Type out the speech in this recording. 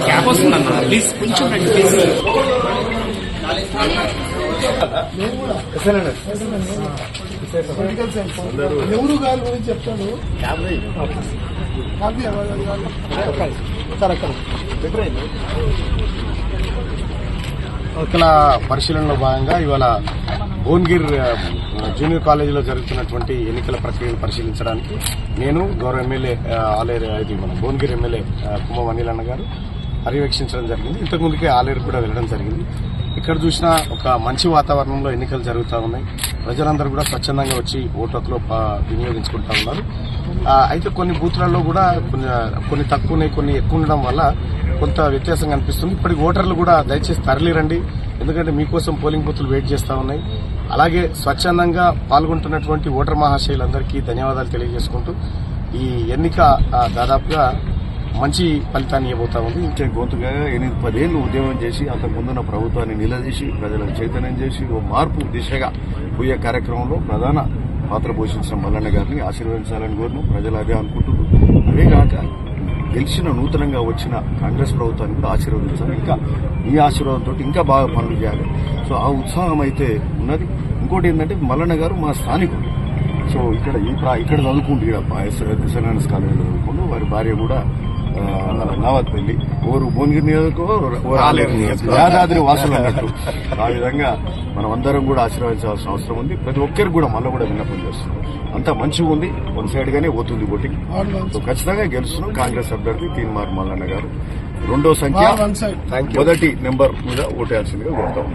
Cab వస్తుందన్న please కొంచెం please. ఎవరు గారి గురించి చెప్తాడు. ఎన్నికల పరిశీలనలో భాగంగా ఇవాళ భువనగిర్ జూనియర్ కాలేజీలో జరుగుతున్నటువంటి ఎన్నికల ప్రక్రియను పరిశీలించడానికి నేను గౌరవ ఎమ్మెల్యే ఆలేరు మన భువనగిర్ ఎమ్మెల్యే కుమ్మం అనిల్ అన్న గారు పర్యవేక్షించడం జరిగింది. ఇంతకుముందుకే ఆలేరు కూడా వెళ్ళడం జరిగింది. ఇక్కడ చూసినా ఒక మంచి వాతావరణంలో ఎన్నికలు జరుగుతూ ఉన్నాయి. ప్రజలందరూ కూడా స్వచ్ఛందంగా వచ్చి ఓటు హక్కులో వినియోగించుకుంటా ఉన్నారు. అయితే కొన్ని బూత్లలో కూడా కొన్ని తక్కువ ఉన్నాయి, కొన్ని ఎక్కువ ఉండడం వల్ల కొంత వ్యత్యాసం కనిపిస్తుంది. ఇప్పటికి ఓటర్లు కూడా దయచేసి తరలిరండి, ఎందుకంటే మీకోసం పోలింగ్ బూత్లు వెయిట్ చేస్తూ ఉన్నాయి. అలాగే స్వచ్ఛందంగా పాల్గొంటున్నటువంటి ఓటర్ మహాశయులందరికీ ధన్యవాదాలు తెలియజేసుకుంటూ ఈ ఎన్నిక దాదాపుగా మంచి ఫలితాన్ని ఇవ్వబోతా ఉంది. గొంతుగా 8-10 ఏళ్లు ఉద్యమం చేసి అంతకుముందున్న ప్రభుత్వాన్ని నిలదీసి ప్రజలను చైతన్యం చేసి ఓ మార్పు దిశగా పోయే కార్యక్రమంలో ప్రధాన పాత్ర పోషించిన మల్లన్న గారిని ఆశీర్వదించాలని కోరును. ప్రజలు అదే అనుకుంటున్నారు. అదేగాక గెలిచిన నూతనంగా వచ్చిన కాంగ్రెస్ ప్రభుత్వాన్ని కూడా ఆశీర్వదించాలి. ఇంకా ఈ ఆశీర్వాదంతో ఇంకా బాగా పనులు చేయాలి. సో ఆ ఉత్సాహం అయితే ఉన్నది. ఇంకోటి ఏంటంటే మల్లన్న గారు మా స్థానికుడు. సో ఇక్కడ చదువుకుంటూ ఎస్ఎన్ఎస్ కాలేజీలో చదువుకుంటూ వారి భార్య కూడా నావత్పల్లి ఓరు భువనగిరి నియోజకవర్గం యాదాద్రి వాసులు అన్నట్టు. ఆ విధంగా మనం అందరం కూడా ఆశీర్వదించాల్సిన అవసరం ఉంది. ప్రతి ఒక్కరికి కూడా మళ్ళీ కూడా విన్నపం చేస్తున్నాం. అంతా మంచిగా ఉంది. వన్ సైడ్ గానే పోతుంది ఓటింగ్. సో ఖచ్చితంగా గెలుస్తున్నాం. కాంగ్రెస్ అభ్యర్థి తీన్మార్ మల్లన్న గారు రెండో సంఖ్య మొదటి నెంబర్ మీద ఓటేయాల్సిందిగా కోరుతాం.